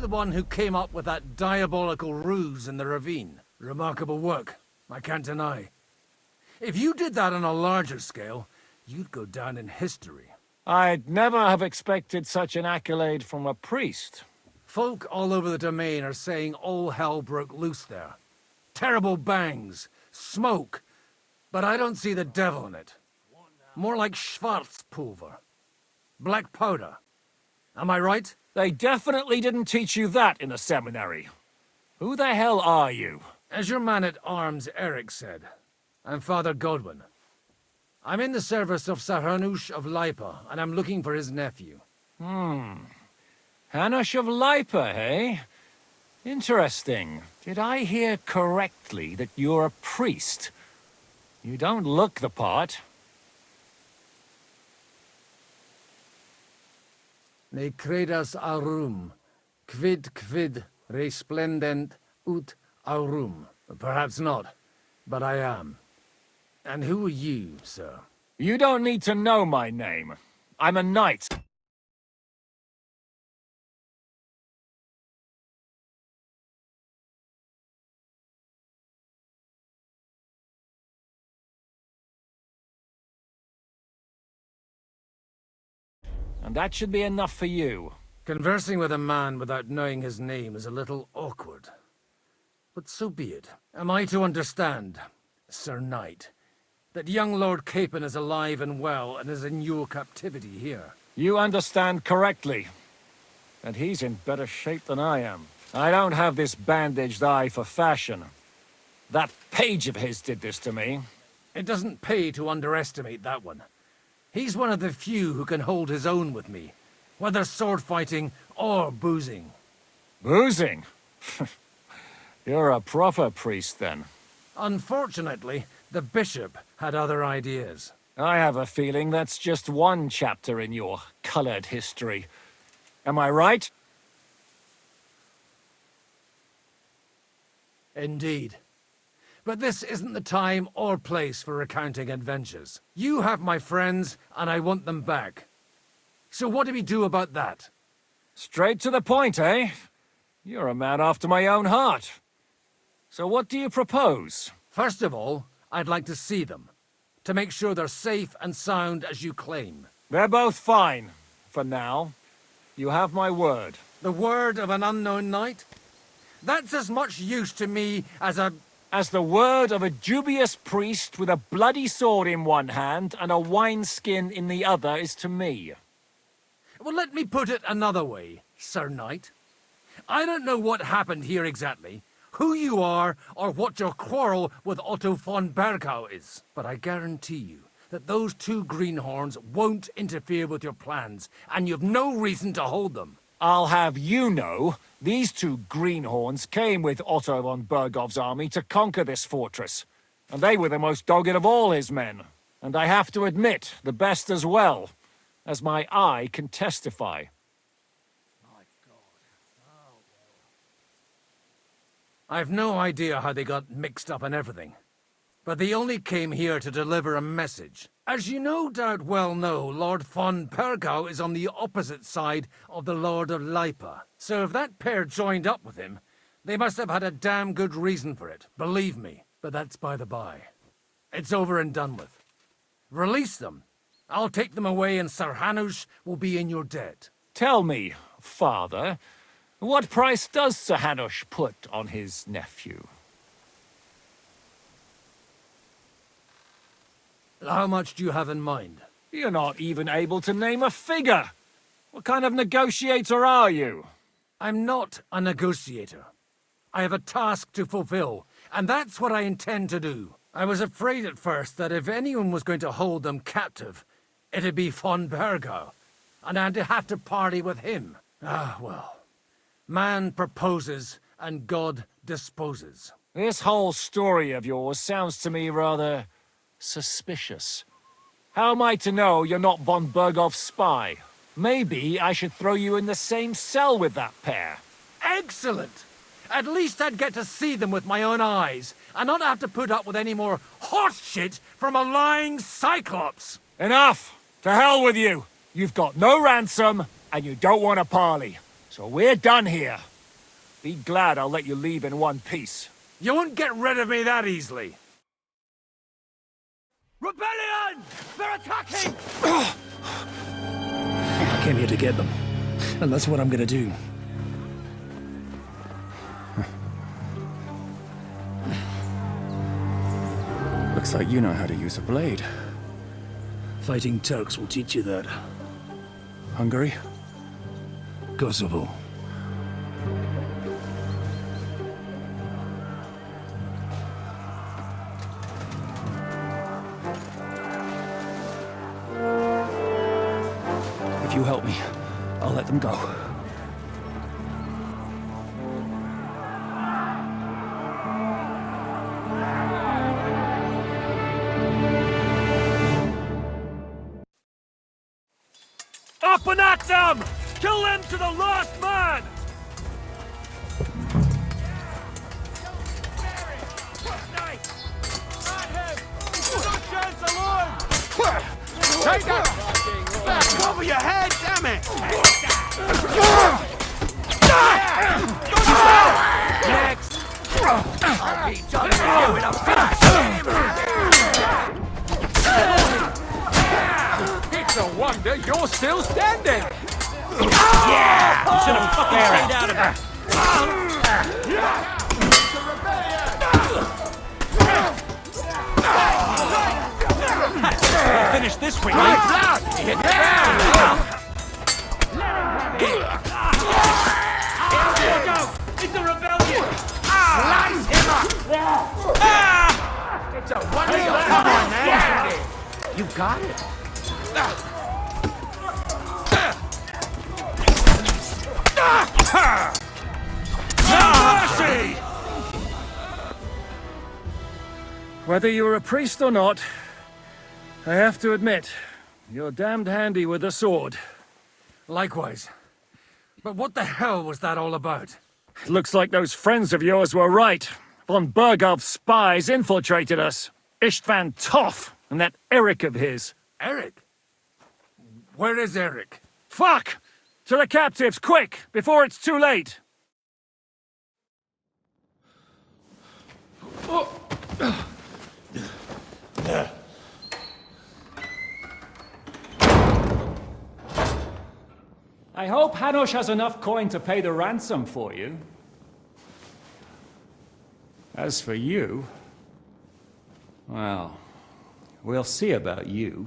you the one who came up with that diabolical ruse in the ravine? Remarkable work, I can't deny. If you did that on a larger scale, you'd go down in history. I'd never have expected such an accolade from a priest. Folk all over the domain are saying all hell broke loose there. Terrible bangs, smoke, but I don't see the devil in it. More like Schwarzpulver. Black powder. Am I right? They definitely didn't teach you that in the seminary. Who the hell are you? As your man-at-arms Eric said, I'm Father Godwin. I'm in the service of Sahanush of Lipa, and I'm looking for his nephew. Hanush of Lipa, eh? Interesting. Did I hear correctly that you're a priest? You don't look the part. Ne credas aurum, quid resplendent ut aurum. Perhaps not, but I am. And who are you, sir? You don't need to know my name. I'm a knight. And that should be enough for you. Conversing with a man without knowing his name is a little awkward. But so be it. Am I to understand, Sir Knight, that young Lord Capon is alive and well and is in your captivity here? You understand correctly. And he's in better shape than I am. I don't have this bandaged eye for fashion. That page of his did this to me. It doesn't pay to underestimate that one. He's one of the few who can hold his own with me, whether sword fighting or boozing. Boozing? You're a proper priest, then. Unfortunately, the bishop had other ideas. I have a feeling that's just one chapter in your colored history. Am I right? Indeed. But this isn't the time or place for recounting adventures. You have my friends, and I want them back. So what do we do about that? Straight to the point, eh? You're a man after my own heart. So what do you propose? First of all, I'd like to see them, to make sure they're safe and sound as you claim. They're both fine, for now. You have my word. The word of an unknown knight? That's as much use to me as the word of a dubious priest with a bloody sword in one hand and a wineskin in the other is to me. Well, let me put it another way, Sir Knight. I don't know what happened here exactly, who you are, or what your quarrel with Otto von Bergau is. But I guarantee you that those two greenhorns won't interfere with your plans, and you've no reason to hold them. I'll have you know, these two greenhorns came with Otto von Bergov's army to conquer this fortress. And they were the most dogged of all his men. And I have to admit, the best as well, as my eye can testify. My God. I've no idea how they got mixed up in everything. But they only came here to deliver a message. As you no doubt well know, Lord von Bergau is on the opposite side of the Lord of Lipa. So if that pair joined up with him, they must have had a damn good reason for it, believe me. But that's by the by. It's over and done with. Release them. I'll take them away and Sir Hanush will be in your debt. Tell me, father, what price does Sir Hanush put on his nephew? How much do you have in mind? You're not even able to name a figure. What kind of negotiator are you? I'm not a negotiator. I have a task to fulfill, and that's what I intend to do. I was afraid at first that if anyone was going to hold them captive, it'd be von Bergau, and I'd have to party with him. Ah, well. Man proposes, and God disposes. This whole story of yours sounds to me rather suspicious. How am I to know you're not von Bergov's spy? Maybe I should throw you in the same cell with that pair. Excellent! At least I'd get to see them with my own eyes, and not have to put up with any more horse shit from a lying cyclops! Enough! To hell with you! You've got no ransom, and you don't want a parley. So we're done here. Be glad I'll let you leave in one piece. You won't get rid of me that easily. Rebellion! They're attacking! I came here to get them, and that's what I'm gonna do. Looks like you know how to use a blade. Fighting Turks will teach you that. Hungary? Kosovo. If you help me, I'll let them go. Up and at them! Kill them to the last man! Take that! Back over your head, damn it! Next! I'll be done with you in a flash! It's a wonder you're still standing! Yeah! You should have fucking stayed out of it! Finish this week, Get down! It's a rebellion! Slice him up! It's a wonder you're coming, man! You got it? Mercy! Whether you're a priest or not, I have to admit, you're damned handy with a sword. Likewise. But what the hell was that all about? Looks like those friends of yours were right. Von Bergov's spies infiltrated us. Istvan Toth and that Eric of his. Eric? Where is Eric? Fuck! To the captives, quick, before it's too late! I hope Hanush has enough coin to pay the ransom for you. As for you, well, we'll see about you.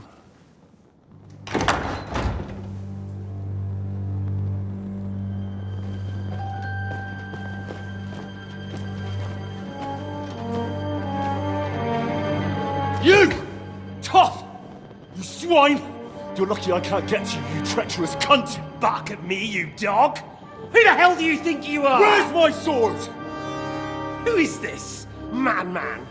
You! Tough! You swine! You're lucky I can't get to you, you treacherous cunt! Bark at me, you dog! Who the hell do you think you are? Where's my sword? Who is this? Madman!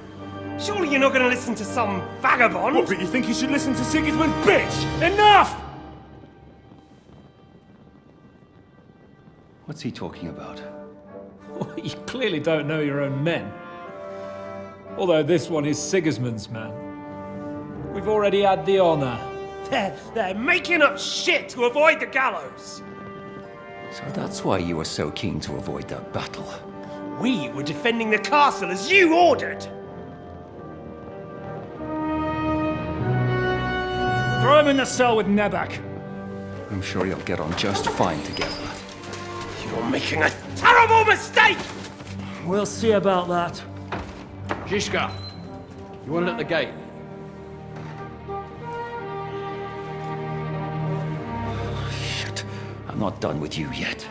Surely you're not gonna listen to some vagabond? What, but you think you should listen to Sigismund's bitch? Enough! What's he talking about? You clearly don't know your own men. Although this one is Sigismund's man. We've already had the honor. They're making up shit to avoid the gallows! So that's why you were so keen to avoid that battle. We were defending the castle as you ordered! Throw him in the cell with Nebak. I'm sure you'll get on just fine together. You're making a terrible mistake! We'll see about that. Zhishka, you want it at the gate? Shit, I'm not done with you yet.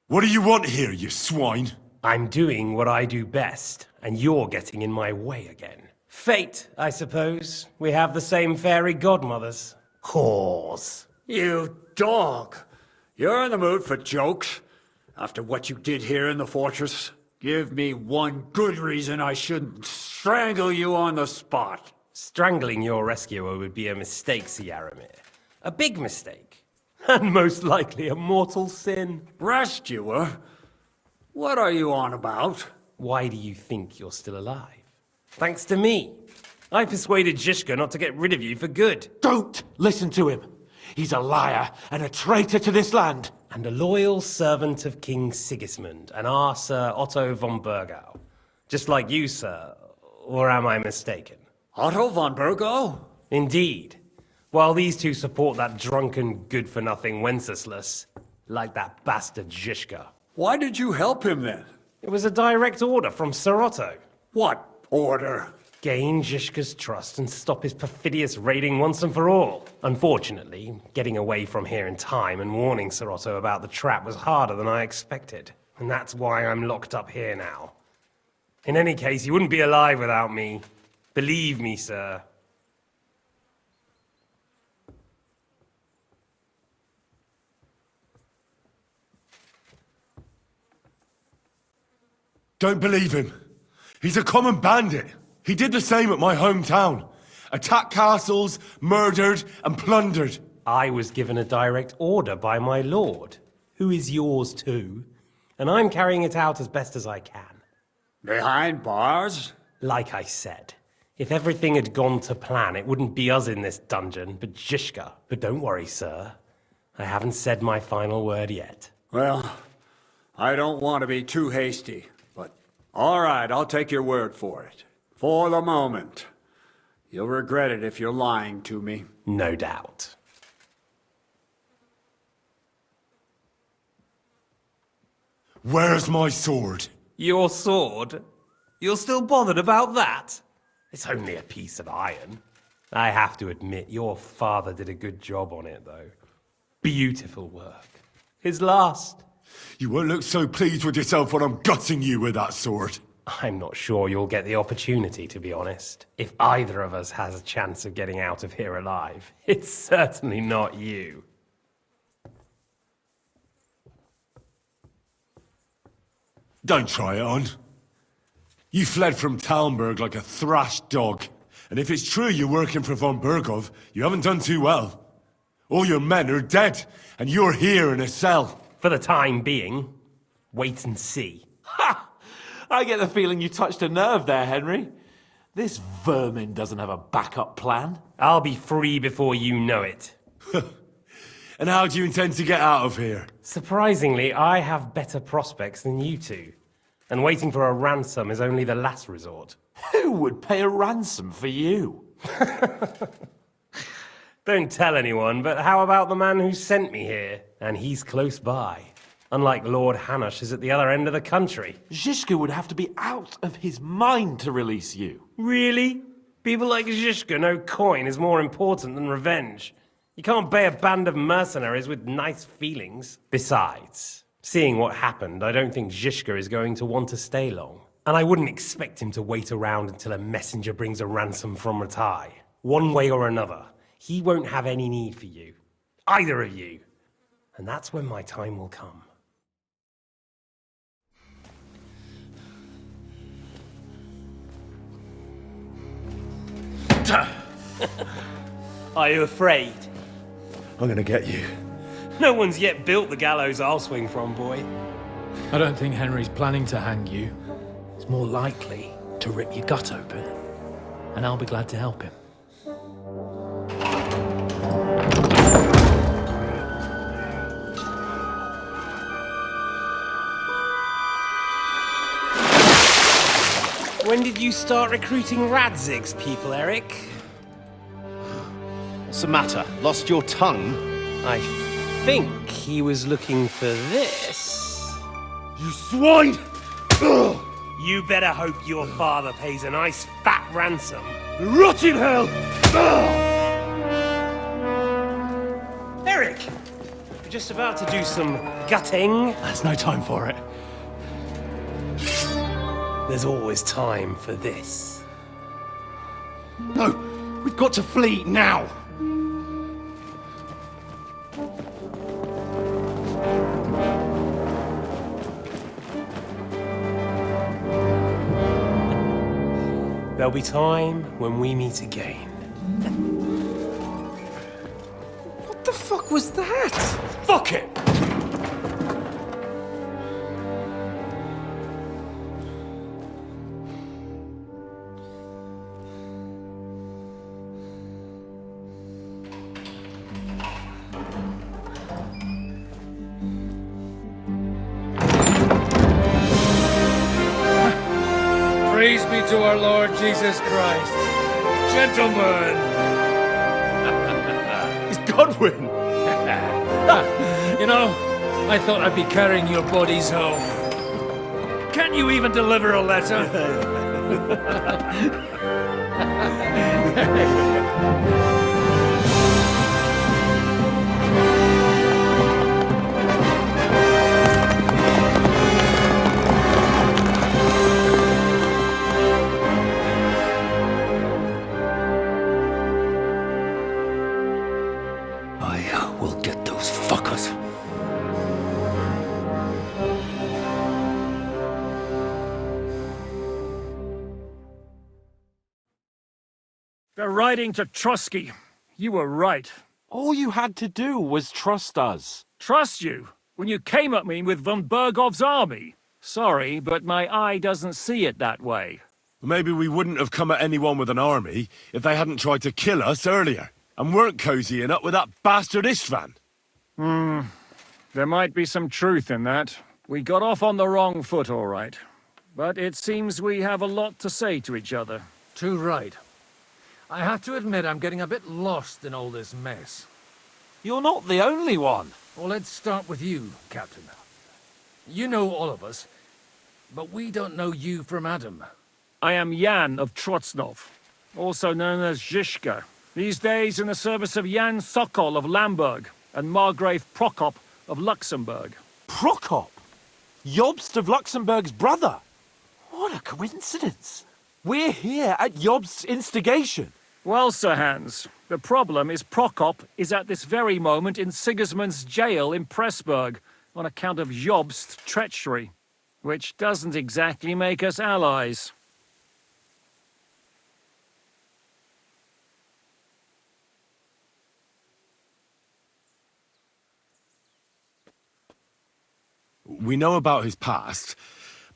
What do you want here, you swine? I'm doing what I do best, and you're getting in my way again. Fate, I suppose. We have the same fairy godmothers. Whores. You dog! You're in the mood for jokes? After what you did here in the fortress? Give me one good reason I shouldn't strangle you on the spot. Strangling your rescuer would be a mistake, Syaramir. A big mistake. And most likely a mortal sin. Rescuer? What are you on about? Why do you think you're still alive? Thanks to me. I persuaded Zhishka not to get rid of you for good. Don't listen to him. He's a liar and a traitor to this land. And a loyal servant of King Sigismund and our Sir Otto von Burgau. Just like you, sir. Or am I mistaken? Otto von Burgau? Indeed. While these two support that drunken, good-for-nothing Wenceslas, like that bastard Zhishka. Why did you help him then? It was a direct order from Sir Otto. What order? Gain Zhishka's trust and stop his perfidious raiding once and for all. Unfortunately, getting away from here in time and warning Sir Otto about the trap was harder than I expected. And that's why I'm locked up here now. In any case, you wouldn't be alive without me. Believe me, sir. Don't believe him. He's a common bandit. He did the same at my hometown. Attacked castles, murdered, and plundered. I was given a direct order by my lord, who is yours too, and I'm carrying it out as best as I can. Behind bars? Like I said, if everything had gone to plan, it wouldn't be us in this dungeon, but Zhishka. But don't worry, sir. I haven't said my final word yet. Well, I don't want to be too hasty, but all right, I'll take your word for it. For the moment. You'll regret it if you're lying to me. No doubt. Where's my sword? Your sword? You're still bothered about that? It's only a piece of iron. I have to admit, your father did a good job on it, though. Beautiful work. His last. You won't look so pleased with yourself when I'm gutting you with that sword. I'm not sure you'll get the opportunity, to be honest. If either of us has a chance of getting out of here alive, it's certainly not you. Don't try it on. You fled from Talmberg like a thrashed dog. And if it's true you're working for von Burgov, you haven't done too well. All your men are dead, and you're here in a cell. For the time being, wait and see. Ha! I get the feeling you touched a nerve there, Henry. This vermin doesn't have a backup plan. I'll be free before you know it. And how do you intend to get out of here? Surprisingly, I have better prospects than you two. And waiting for a ransom is only the last resort. Who would pay a ransom for you? Don't tell anyone, but how about the man who sent me here? And he's close by. Unlike Lord Hanush is at the other end of the country. Zhishka would have to be out of his mind to release you. Really? People like Zhishka know coin is more important than revenge. You can't pay a band of mercenaries with nice feelings. Besides, seeing what happened, I don't think Zhishka is going to want to stay long. And I wouldn't expect him to wait around until a messenger brings a ransom from Ratai. One way or another, he won't have any need for you. Either of you. And that's when my time will come. Are you afraid? I'm gonna get you. No one's yet built the gallows I'll swing from, boy. I don't think Henry's planning to hang you. It's more likely to rip your gut open. And I'll be glad to help him. When did you start recruiting Radzig's people, Eric? What's the matter? Lost your tongue? I think he was looking for this. You swine! Ugh! You better hope your father pays a nice fat ransom. Rot in hell! Ugh! Eric! We're just about to do some gutting. There's no time for it. There's always time for this. No! We've got to flee now! There'll be time when we meet again. the fuck was that? Fuck it! Praise be to our Lord Jesus Christ. Gentlemen! It's Godwin! You know, I thought I'd be carrying your bodies home. Can you even deliver a letter? I will get those fuckers. They're riding to Trusky. You were right. All you had to do was trust us. Trust you? When you came at me with von Bergov's army? Sorry, but my eye doesn't see it that way. Maybe we wouldn't have come at anyone with an army if they hadn't tried to kill us earlier, and weren't cozying up with that bastard Istvan. There might be some truth in that. We got off on the wrong foot, all right. But it seems we have a lot to say to each other. Too right. I have to admit I'm getting a bit lost in all this mess. You're not the only one. Well, let's start with you, Captain. You know all of us, but we don't know you from Adam. I am Jan of Trotsnov, also known as Zizka. These days in the service of Jan Sokol of Lamberg and Margrave Prokop of Luxembourg. Prokop? Jobst of Luxembourg's brother? What a coincidence. We're here at Jobst's instigation. Well, Sir Hans, the problem is Prokop is at this very moment in Sigismund's jail in Pressburg on account of Jobst's treachery, which doesn't exactly make us allies. We know about his past,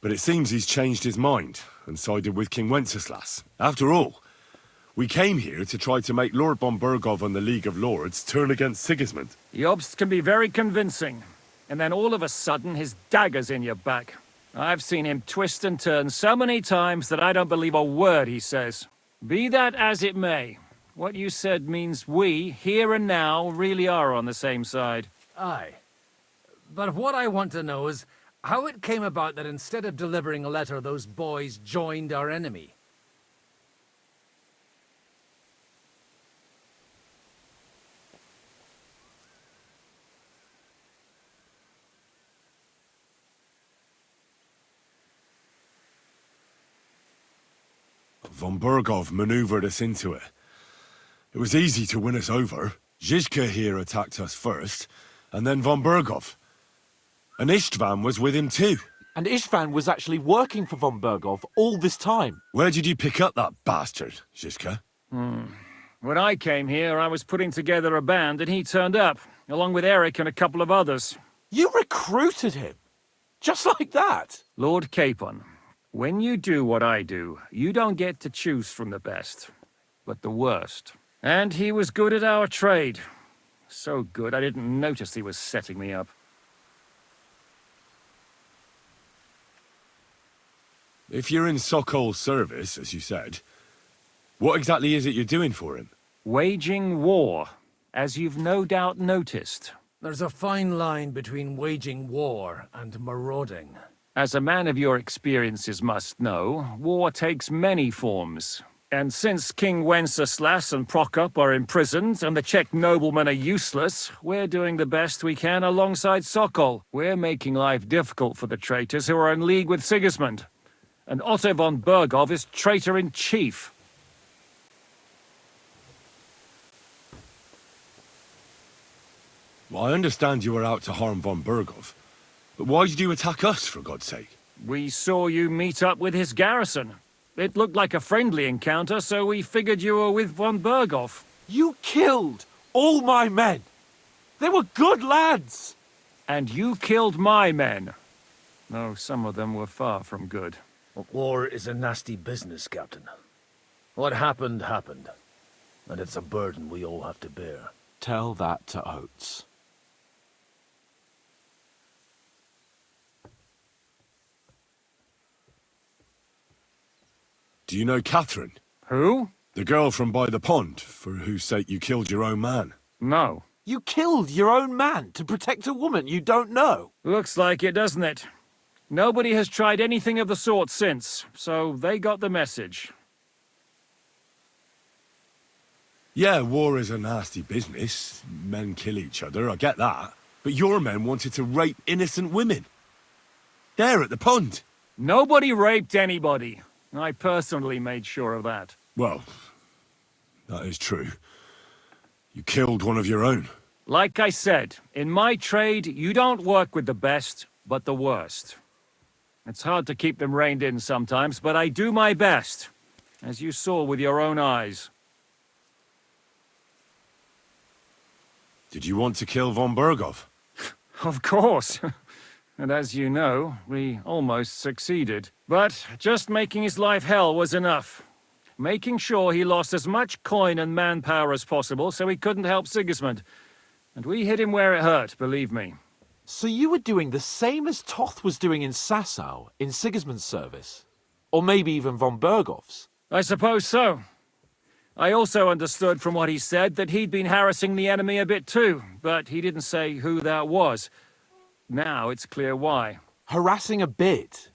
but it seems he's changed his mind and sided with King Wenceslas. After all, we came here to try to make Lord von Bergov and the League of Lords turn against Sigismund. Jobst can be very convincing, and then all of a sudden his dagger's in your back. I've seen him twist and turn so many times that I don't believe a word he says. Be that as it may, what you said means we, here and now, really are on the same side. Aye. But what I want to know is how it came about that instead of delivering a letter, those boys joined our enemy. Von Bergov maneuvered us into it. It was easy to win us over. Zizka here attacked us first, and then von Bergov. And Istvan was with him too. And Istvan was actually working for von Bergov all this time. Where did you pick up that bastard, Zizka? When I came here, I was putting together a band and he turned up, along with Eric and a couple of others. You recruited him? Just like that? Lord Capon, when you do what I do, you don't get to choose from the best, but the worst. And he was good at our trade. So good, I didn't notice he was setting me up. If you're in Sokol's service, as you said, what exactly is it you're doing for him? Waging war, as you've no doubt noticed. There's a fine line between waging war and marauding. As a man of your experiences must know, war takes many forms. And since King Wenceslas and Prokop are imprisoned and the Czech noblemen are useless, we're doing the best we can alongside Sokol. We're making life difficult for the traitors who are in league with Sigismund. And Otto von Bergov is traitor-in-chief. Well, I understand you were out to harm von Bergov, but why did you attack us, for God's sake? We saw you meet up with his garrison. It looked like a friendly encounter, so we figured you were with von Bergov. You killed all my men. They were good lads! And you killed my men. Though some of them were far from good. War is a nasty business, Captain. What happened, happened. And it's a burden we all have to bear. Tell that to Oates. Do you know Catherine? Who? The girl from by the pond, for whose sake you killed your own man. No. You killed your own man to protect a woman you don't know. Looks like it, doesn't it? Nobody has tried anything of the sort since, so they got the message. Yeah, war is a nasty business. Men kill each other, I get that. But your men wanted to rape innocent women. There at the pond. Nobody raped anybody. I personally made sure of that. Well, that is true. You killed one of your own. Like I said, in my trade, you don't work with the best, but the worst. It's hard to keep them reined in sometimes, but I do my best, as you saw with your own eyes. Did you want to kill von Berghoff? Of course. And as you know, we almost succeeded. But just making his life hell was enough. Making sure he lost as much coin and manpower as possible so he couldn't help Sigismund. And we hit him where it hurt, believe me. So you were doing the same as Toth was doing in Sasau, in Sigismund's service? Or maybe even von Berghoff's? I suppose so. I also understood from what he said that he'd been harassing the enemy a bit too, but he didn't say who that was. Now it's clear why. Harassing a bit?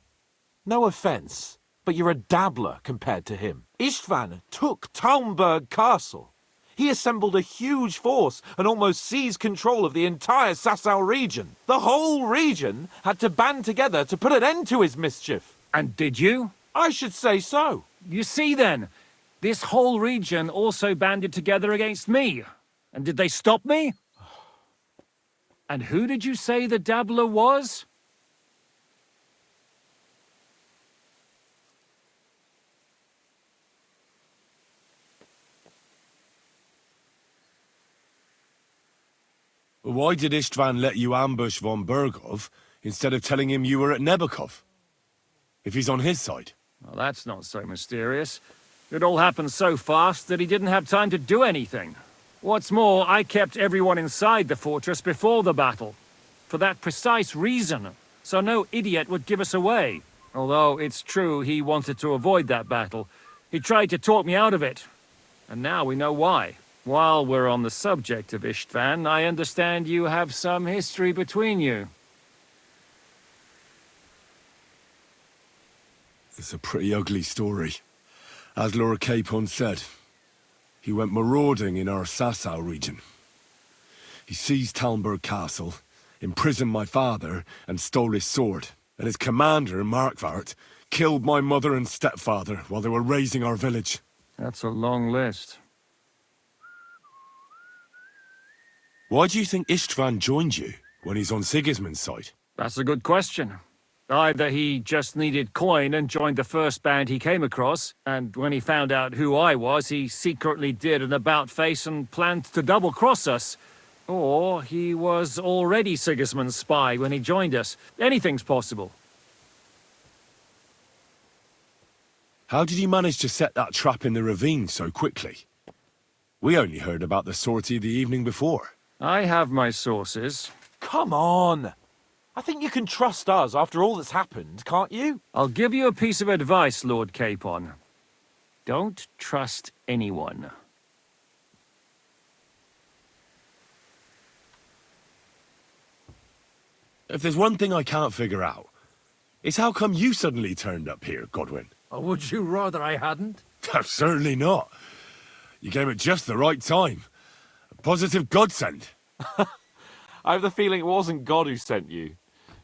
No offence, but you're a dabbler compared to him. Istvan took Talmberg Castle. He assembled a huge force and almost seized control of the entire Sasau region. The whole region had to band together to put an end to his mischief. And did you? I should say so. You see then, this whole region also banded together against me. And did they stop me? And who did you say the dabbler was? Why did Istvan let you ambush von Berghoff instead of telling him you were at Nebukov? If he's on his side. Well, that's not so mysterious. It all happened so fast that he didn't have time to do anything. What's more, I kept everyone inside the fortress before the battle. For that precise reason, so no idiot would give us away. Although it's true he wanted to avoid that battle. He tried to talk me out of it. And now we know why. While we're on the subject of Istvan, I understand you have some history between you. It's a pretty ugly story. As Lord Capon said, he went marauding in our Sasau region. He seized Talmberg Castle, imprisoned my father, and stole his sword. And his commander, Markvart, killed my mother and stepfather while they were raising our village. That's a long list. Why do you think Istvan joined you when he's on Sigismund's side? That's a good question. Either he just needed coin and joined the first band he came across, and when he found out who I was, he secretly did an about-face and planned to double-cross us. Or he was already Sigismund's spy when he joined us. Anything's possible. How did you manage to set that trap in the ravine so quickly? We only heard about the sortie the evening before. I have my sources. Come on! I think you can trust us after all that's happened, can't you? I'll give you a piece of advice, Lord Capon. Don't trust anyone. If there's one thing I can't figure out, it's how come you suddenly turned up here, Godwin? Or would you rather I hadn't? Certainly not. You came at just the right time. A positive godsend. I have the feeling it wasn't God who sent you,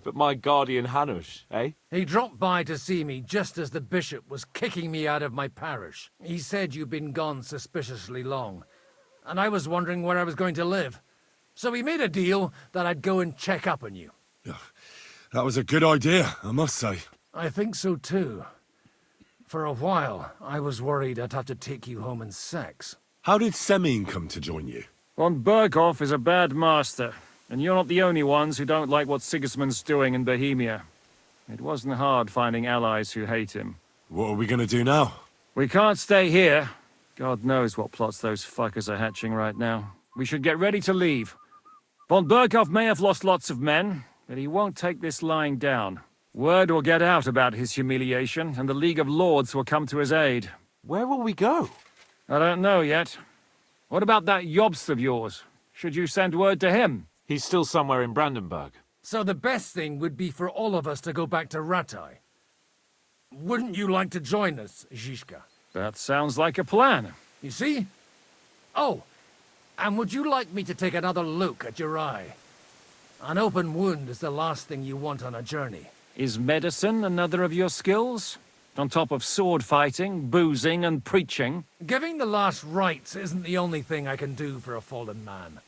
but my guardian Hanush, eh? He dropped by to see me just as the bishop was kicking me out of my parish. He said you'd been gone suspiciously long, and I was wondering where I was going to live. So we made a deal that I'd go and check up on you. That was a good idea, I must say. I think so too. For a while, I was worried I'd have to take you home in sex. How did Semine come to join you? Von Berghoff is a bad master, and you're not the only ones who don't like what Sigismund's doing in Bohemia. It wasn't hard finding allies who hate him. What are we gonna do now? We can't stay here. God knows what plots those fuckers are hatching right now. We should get ready to leave. Von Berghoff may have lost lots of men, but he won't take this lying down. Word will get out about his humiliation, and the League of Lords will come to his aid. Where will we go? I don't know yet. What about that Jobst of yours? Should you send word to him? He's still somewhere in Brandenburg. So the best thing would be for all of us to go back to Ratai. Wouldn't you like to join us, Zizka? That sounds like a plan. You see? Oh, and would you like me to take another look at your eye? An open wound is the last thing you want on a journey. Is medicine another of your skills? On top of sword fighting, boozing, and preaching? Giving the last rites isn't the only thing I can do for a fallen man.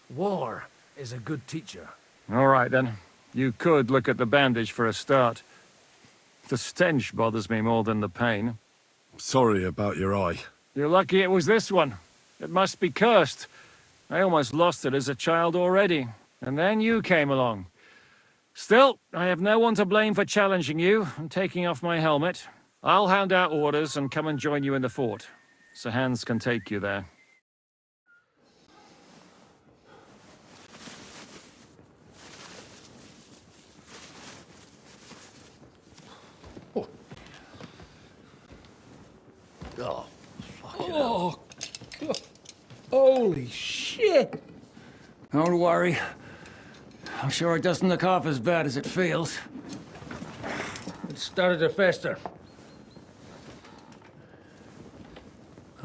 War is a good teacher. All right, then. You could look at the bandage for a start. The stench bothers me more than the pain. Sorry about your eye. You're lucky it was this one. It must be cursed. I almost lost it as a child already. And then you came along. Still, I have no one to blame for challenging you and taking off my helmet. I'll hand out orders and come and join you in the fort. Sir Hans can take you there. Oh, fucking Oh, God. Holy shit! Don't worry. I'm sure it doesn't look half as bad as it feels. It started to fester.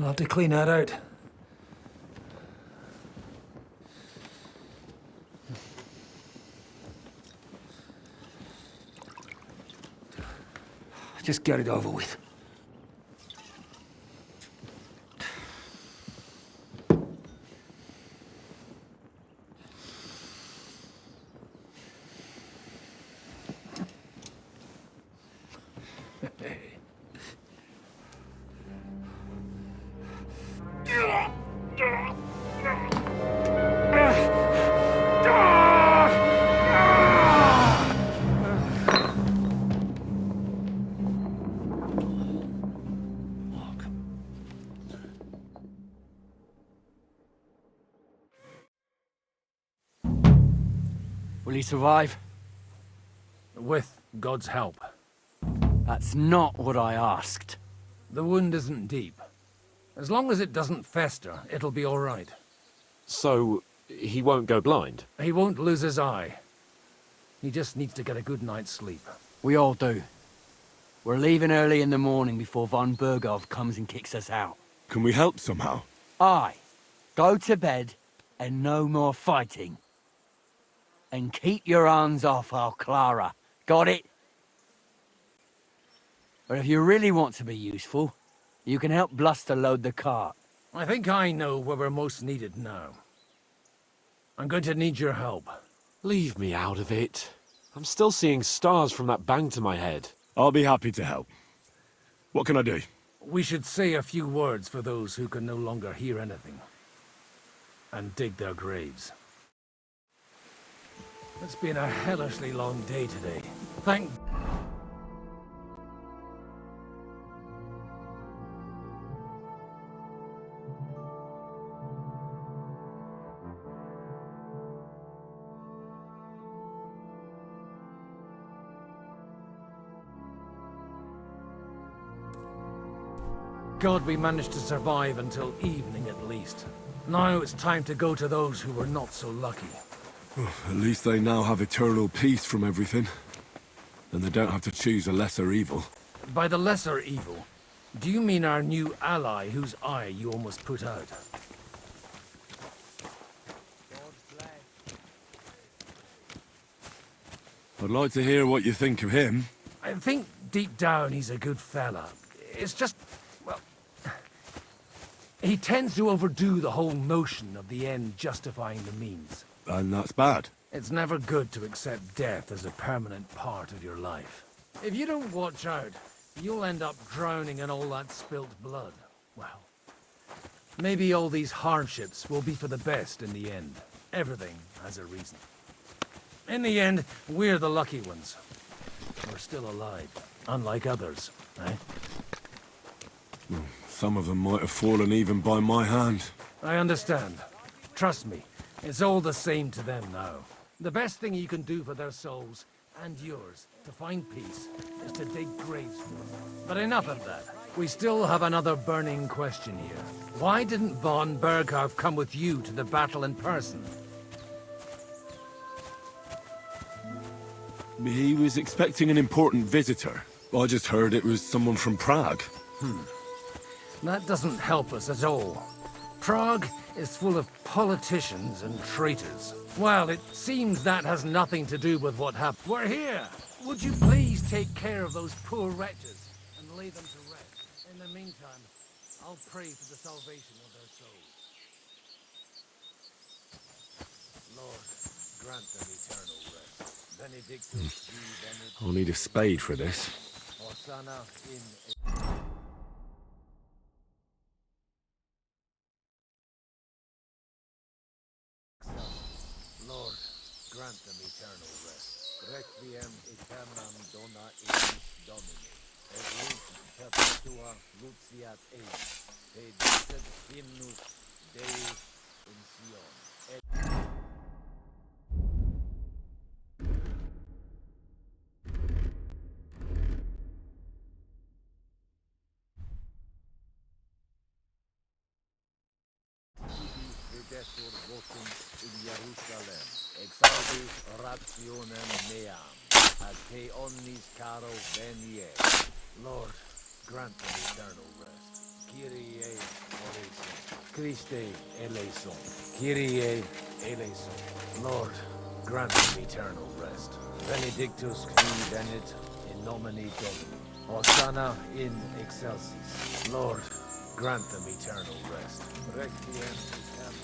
I'll have to clean that out. Just get it over with. Will he survive? With God's help. That's not what I asked. The wound isn't deep. As long as it doesn't fester, it'll be all right. So, he won't go blind? He won't lose his eye. He just needs to get a good night's sleep. We all do. We're leaving early in the morning before von Berghoff comes and kicks us out. Can we help somehow? Aye. Go to bed and no more fighting. And keep your hands off our Clara. Got it? But if you really want to be useful, you can help Bluster load the cart. I think I know where we're most needed now. I'm going to need your help. Leave me out of it. I'm still seeing stars from that bang to my head. I'll be happy to help. What can I do? We should say a few words for those who can no longer hear anything. And dig their graves. It's been a hellishly long day today. Thank... God, we managed to survive until evening at least. Now it's time to go to those who were not so lucky. At least they now have eternal peace from everything. And they don't have to choose a lesser evil. By the lesser evil, do you mean our new ally whose eye you almost put out? I'd like to hear what you think of him. I think deep down he's a good fella. It's just, well... he tends to overdo the whole notion of the end justifying the means. And that's bad. It's never good to accept death as a permanent part of your life. If you don't watch out, you'll end up drowning in all that spilt blood. Well, Maybe all these hardships will be for the best in the end. Everything has a reason. In the end, we're the lucky ones. We're still alive, unlike others, eh? Some of them might have fallen even by my hand. I understand. Trust me, it's all the same to them now. The best thing you can do for their souls, and yours, to find peace, is to dig graves for them. But enough of that. We still have another burning question here. Why didn't von Berghoff come with you to the battle in person? He was expecting an important visitor. I just heard it was someone from Prague. That doesn't help us at all. Prague is full of politicians and traitors. Well, it seems that has nothing to do with what happened. We're here! Would you please take care of those poor wretches and lay them to rest? In the meantime, I'll pray for the salvation of their souls. Lord, grant them eternal rest. Benedictus I'll need a spade for this. Hosanna in Lord, grant them eternal rest. Requiem aeternam dona eis Domini. Et lux perpetua luciat eis. Te dicet hymnus Dei in Sion. Videtur votum in Jerusalem, exaltus rationem meam, ad te omnis caro venie. Lord, grant them eternal rest. Kyrie eleison. Christe eleison. Kyrie eleison. Lord, grant them eternal rest. Benedictus qui venit in nomine Domini. Hosanna in excelsis. Lord, grant them eternal rest. Requiem aeternam.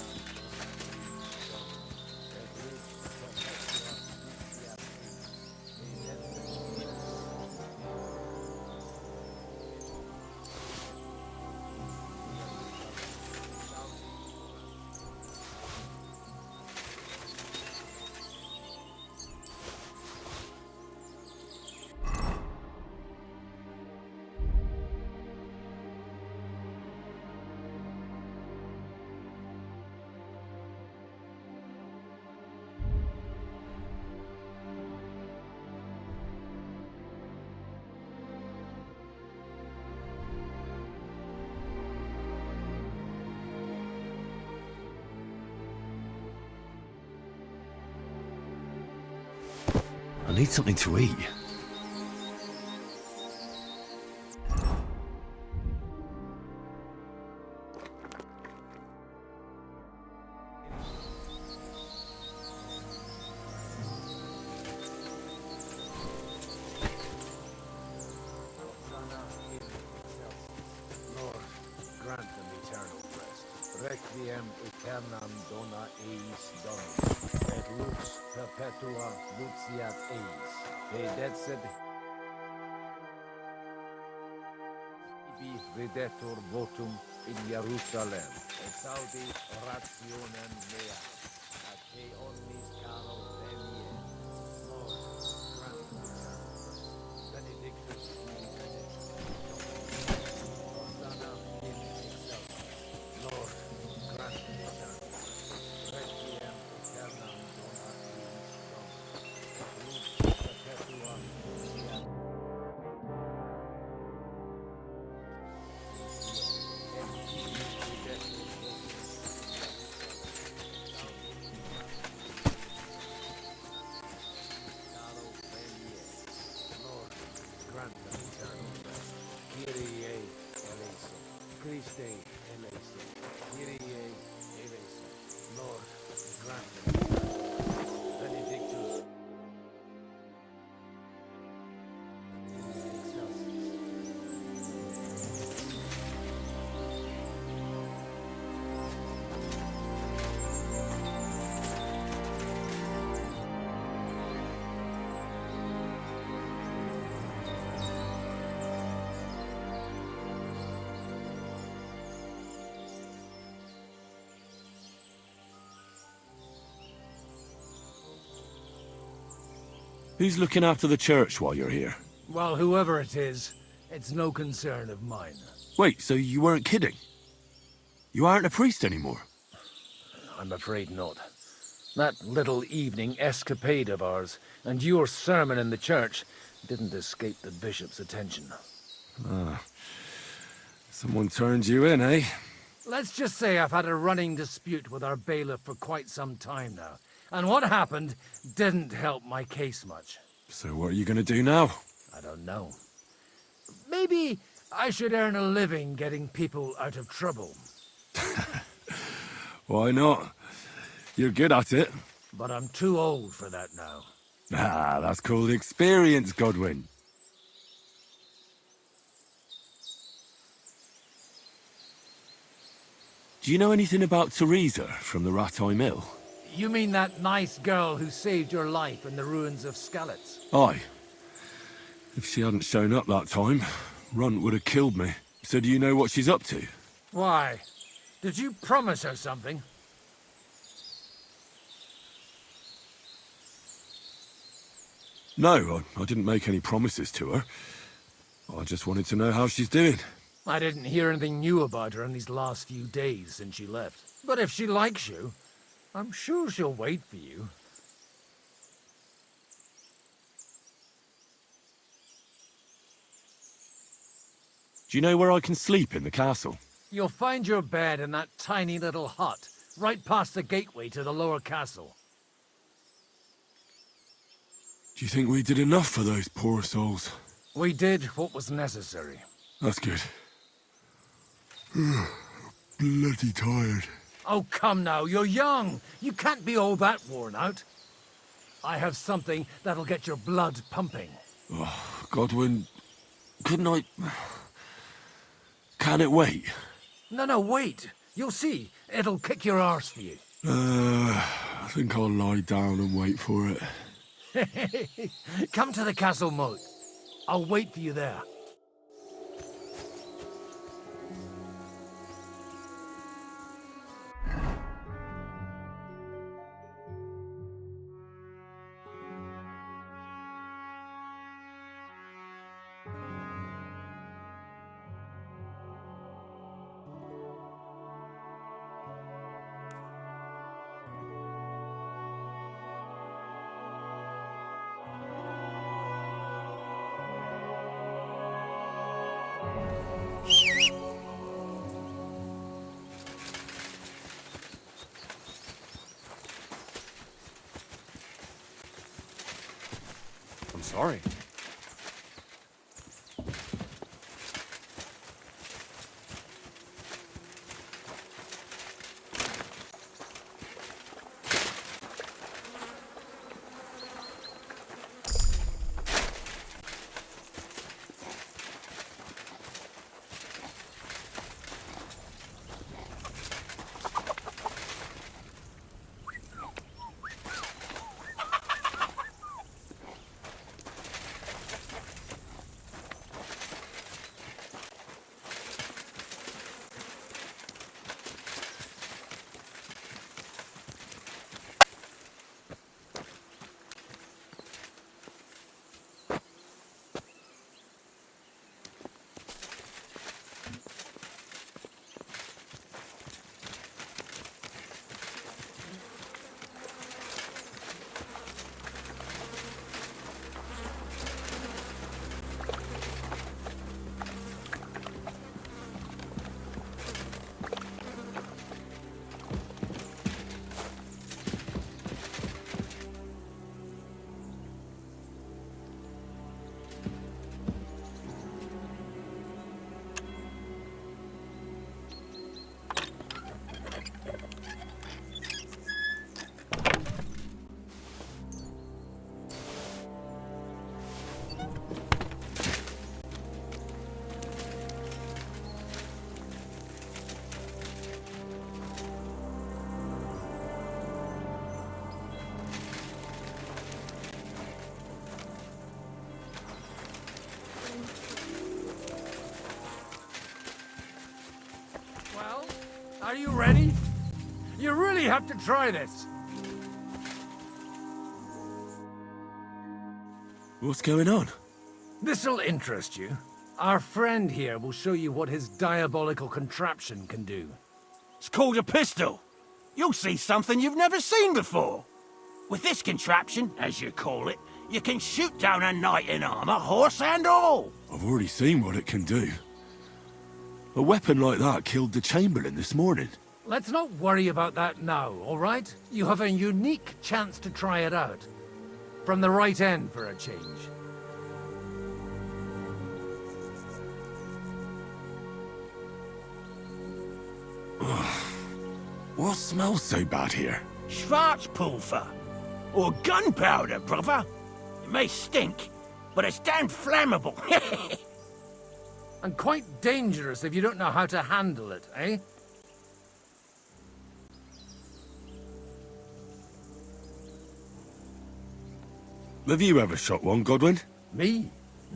I need something to eat. Grant them eternal rest. Requiem aeternam dona eis Domini. Et lux perpetua luciat eis. Te decet ibi videtur votum in Jerusalem. Exaudi rationem mea. Ad te omnis caro venie. Lord, grant them eternal rest. Benedictus qui venit. Hosanna in excelsis. Lord, grant them eternal rest. Requiem aeternam dona eis Domini. Lux perpetua luciat grant them eternal rest. Kyrie eleison. Christe eleison. Kyrie eleison. Lord, grant them Benedictus. Who's looking after the church while you're here? Well, whoever it is, it's no concern of mine. Wait, so you weren't kidding? You aren't a priest anymore? I'm afraid not. That little evening escapade of ours, and your sermon in the church, didn't escape the bishop's attention. Ah. Someone turned you in, eh? Let's just say I've had a running dispute with our bailiff for quite some time now, and what happened didn't help my case much. So what are you gonna do now? I don't know. Maybe I should earn a living getting people out of trouble. Why not? You're good at it. But I'm too old for that now. Ah, that's called experience, Godwin. Do you know anything about Teresa from the Ratay Mill? You mean that nice girl who saved your life in the ruins of Skalitz? Aye. If she hadn't shown up that time, Runt would have killed me. So do you know what she's up to? Why? Did you promise her something? No, I didn't make any promises to her. I just wanted to know how she's doing. I didn't hear anything new about her in these last few days since she left. But if she likes you, I'm sure she'll wait for you. Do you know where I can sleep in the castle? You'll find your bed in that tiny little hut, right past the gateway to the lower castle. Do you think we did enough for those poor souls? We did what was necessary. That's good. Bloody tired. Oh, come now, you're young. You can't be all that worn out. I have something that'll get your blood pumping. Oh, Godwin, couldn't I... Can it wait? No, wait. You'll see. It'll kick your arse for you. I think I'll lie down and wait for it. Come to the castle moat. I'll wait for you there. I'm sorry. Are you ready? You really have to try this. What's going on? This'll interest you. Our friend here will show you what his diabolical contraption can do. It's called a pistol. You'll see something you've never seen before. With this contraption, as you call it, you can shoot down a knight in armor, horse and all. I've already seen what it can do. A weapon like that killed the Chamberlain this morning. Let's not worry about that now, all right? You have a unique chance to try it out. From the right end for a change. What smells so bad here? Schwarzpulver. Or gunpowder, brother. It may stink, but it's damn flammable. And quite dangerous if you don't know how to handle it, eh? Have you ever shot one, Godwin? Me?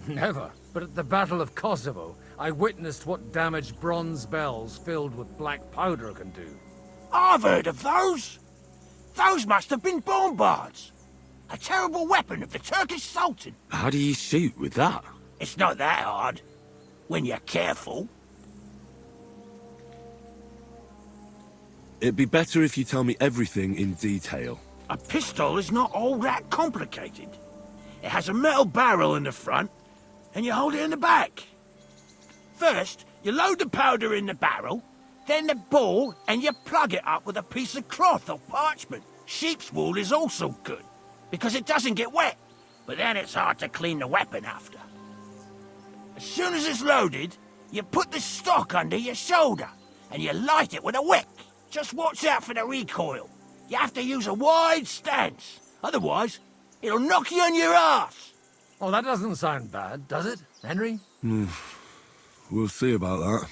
Never. But at the Battle of Kosovo, I witnessed what damage bronze bells filled with black powder can do. I've heard of those. Those must have been bombards. A terrible weapon of the Turkish Sultan. How do you shoot with that? It's not that hard, when you're careful. It'd be better if you tell me everything in detail. A pistol is not all that complicated. It has a metal barrel in the front, and you hold it in the back. First, you load the powder in the barrel, then the ball, and you plug it up with a piece of cloth or parchment. Sheep's wool is also good, because it doesn't get wet, but then it's hard to clean the weapon after. As soon as it's loaded, you put the stock under your shoulder, and you light it with a wick. Just watch out for the recoil. You have to use a wide stance, otherwise it'll knock you on your ass. Oh, that doesn't sound bad, does it, Henry? We'll see about that.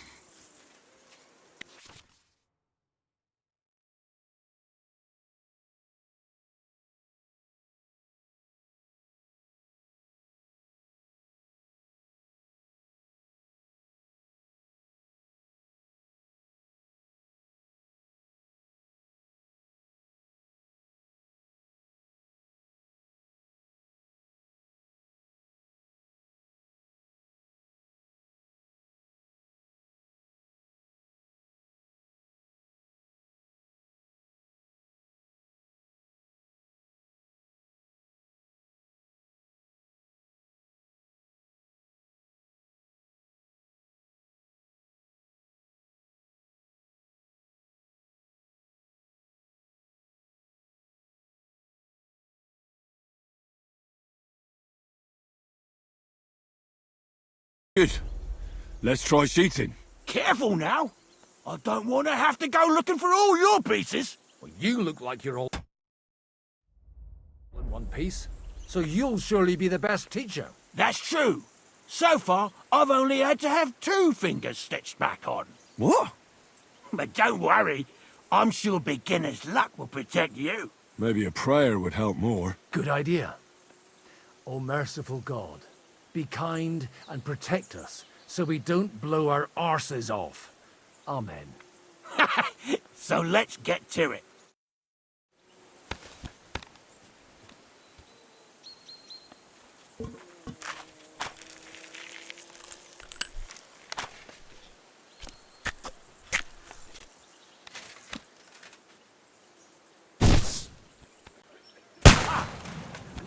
Good. Let's try shooting. Careful now. I don't want to have to go looking for all your pieces. Well, you look like you're all in one piece, so you'll surely be the best teacher. That's true. So far, I've only had to have 2 fingers stitched back on. What? But don't worry. I'm sure beginner's luck will protect you. Maybe a prayer would help more. Good idea. O merciful God, be kind and protect us so we don't blow our arses off. Amen. So let's get to it.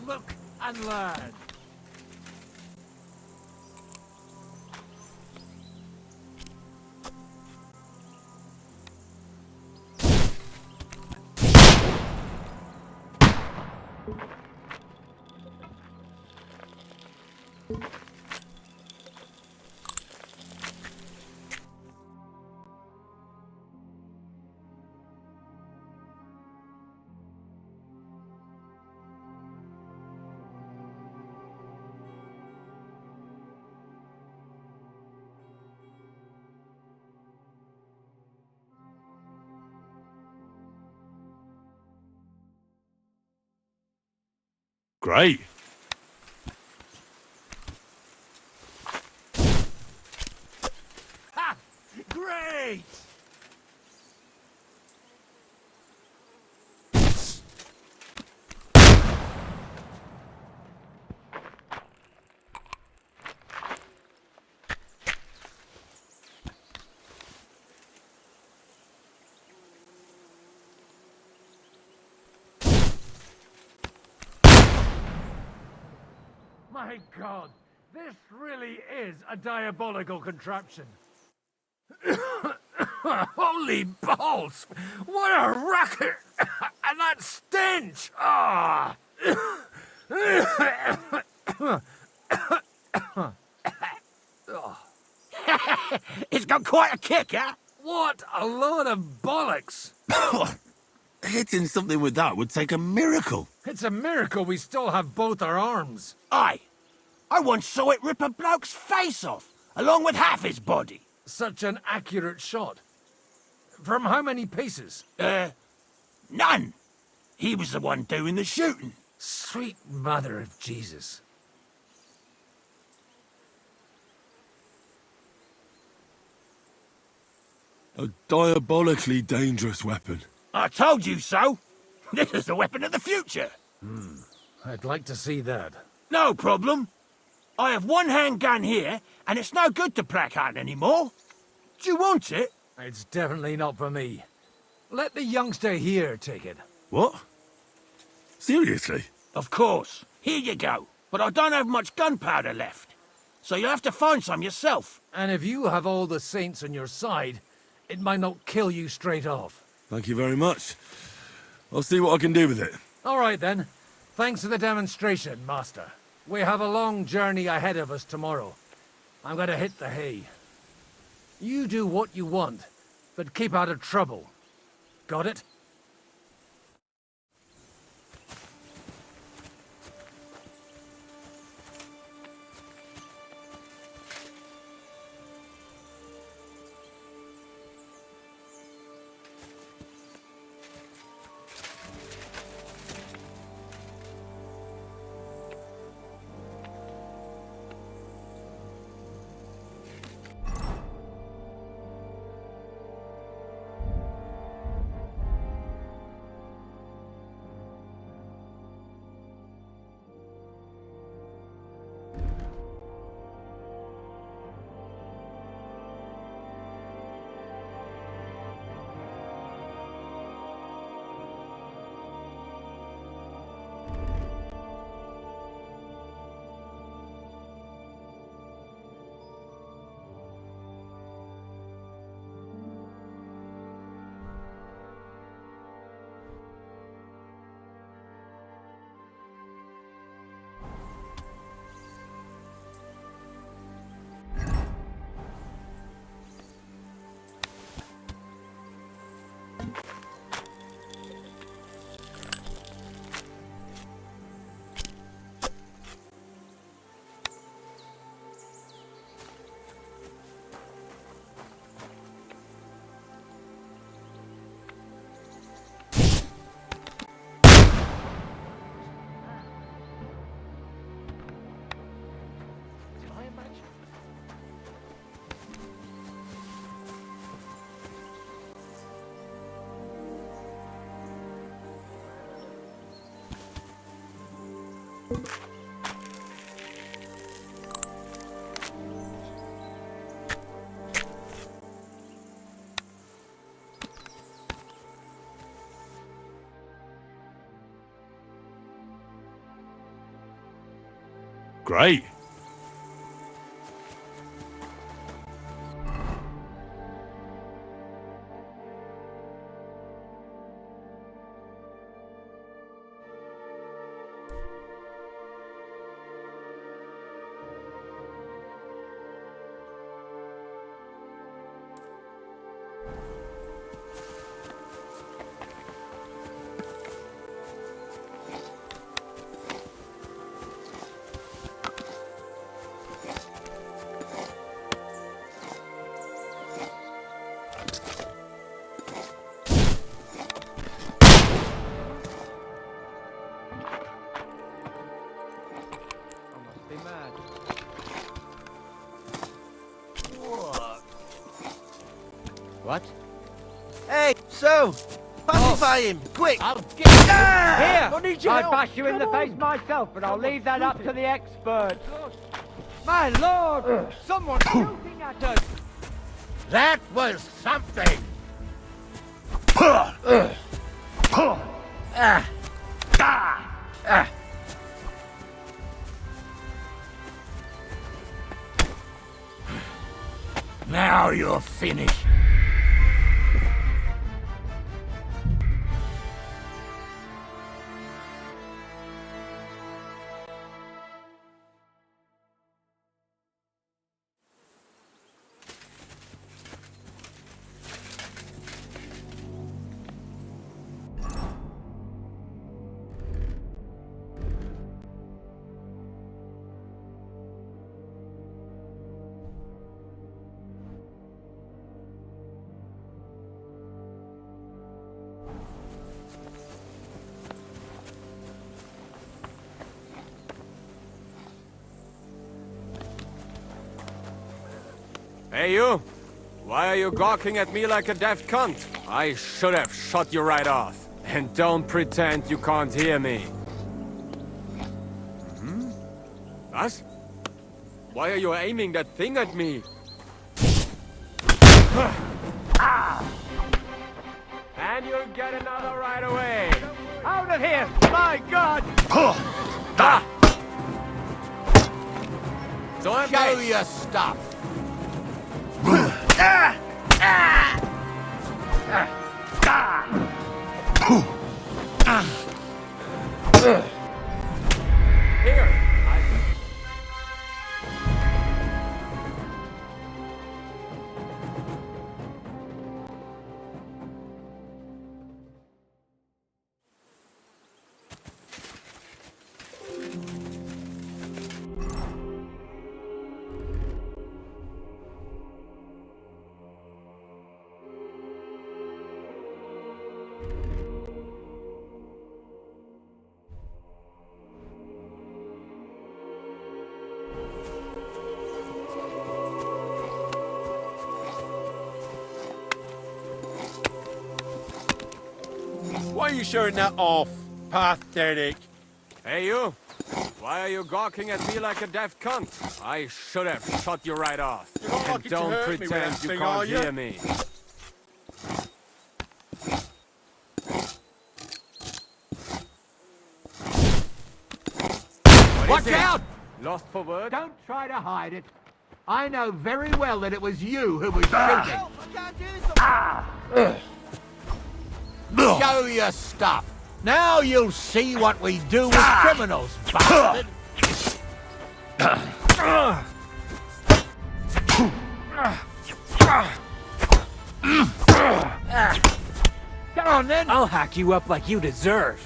Look and learn. Great. Ha! Great! My God, this really is a diabolical contraption. Holy balls! What a racket! And that stench! Ah! It's got quite a kick, huh? What a load of bollocks! Hitting something with that would take a miracle. It's a miracle we still have both our arms. Aye. I once saw it rip a bloke's face off, along with half his body. Such an accurate shot. From how many paces? None. He was the one doing the shooting. Sweet mother of Jesus. A diabolically dangerous weapon. I told you so. This is the weapon of the future. I'd like to see that. No problem. I have one handgun here, and it's no good to placard anymore. Do you want it? It's definitely not for me. Let the youngster here take it. What? Seriously? Of course. Here you go. But I don't have much gunpowder left. So you'll have to find some yourself. And if you have all the saints on your side, it might not kill you straight off. Thank you very much. I'll see what I can do with it. All right, then. Thanks for the demonstration, Master. We have a long journey ahead of us tomorrow. I'm gonna hit the hay. You do what you want, but keep out of trouble. Got it? Great. What? Hey, so, pacify him, quick! I'll get Here! I need your I'd help. bash you in the face myself, but I'll leave that up to the experts. My lord! Someone's shooting at us! That was something! Now you're finished. Hey, you! Why are you gawking at me like a daft cunt? I should have shot you right off. And don't pretend you can't hear me. Hmm? What? Why are you aiming that thing at me? And you'll get another right away! Out of here! My God! So I'm Show your stuff. Here! Why are you showing that off? Pathetic. Hey, you! Why are you gawking at me like a daft cunt? I should have shot you right off. You're not And lucky to don't hurt me with pretend that you thing, are can't you? hear me. Watch out! Lost for word? Don't try to hide it. I know very well that it was you who was shooting. Show your stuff. Now you'll see what we do with criminals, bastard. Come on then. I'll hack you up like you deserve.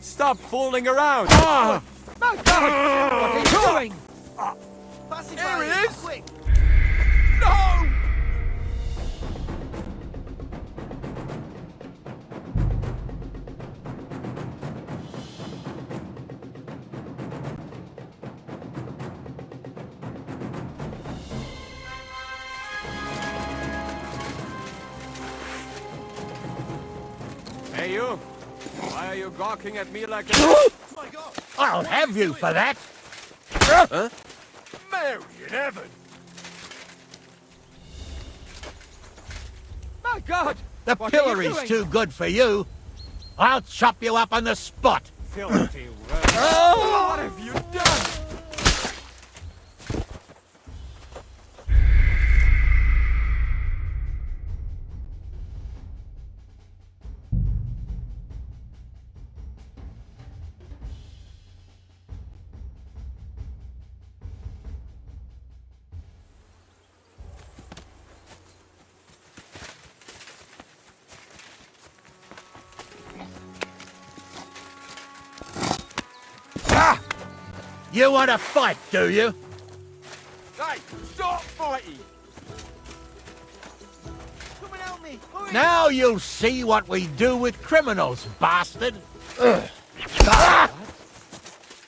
Stop fooling around! My God! What are you doing? Here it is! Quick! No! Hey, you! Why are you gawking at me like a... I'll have you for that. Huh? Mary in heaven! My God! The What are you pillory's doing? too good for you. I'll chop you up on the spot. Filthy word. Oh! What have you done? You want to fight, do you? Hey, stop fighting! Now you'll see what we do with criminals, bastard!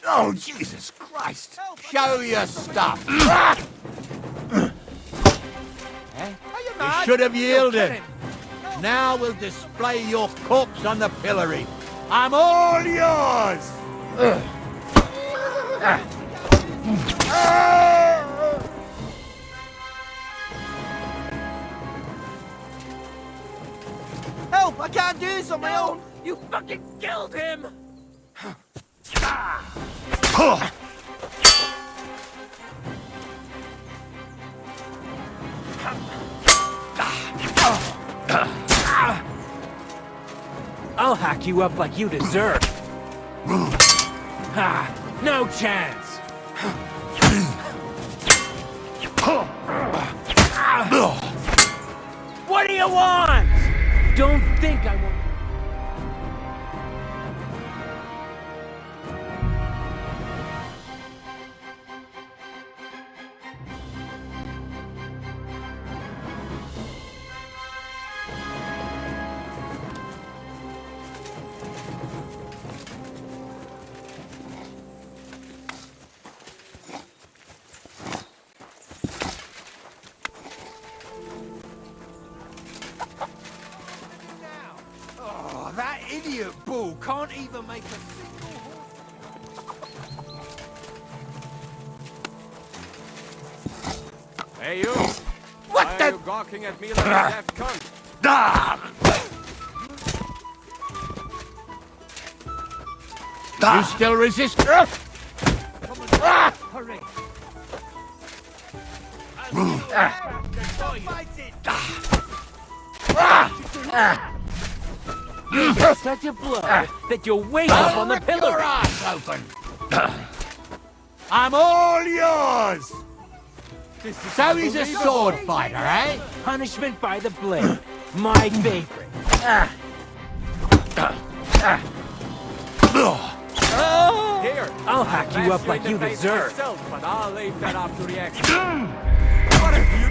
Oh, Jesus Christ! Show your stuff! You should have yielded. Now we'll display your corpse on the pillory. I'm all yours! Help! I can't do this on my own! You fucking killed him! I'll hack you up like you deserve. No chance. What do you want? Don't think I won't. Oh, that idiot bull can't even make a single Hey, you! What Why the? are you gawking at me like a deaf cunt? You still resist? Hurry. You're such a blow that you'll wake up on the pillow. Your ass open. I'm all yours. So he's a sword fighter, eh? Punishment by the blade. My favorite. Here! I'll hack you up like you face deserve. myself, but I'll leave that up to the expert. What have you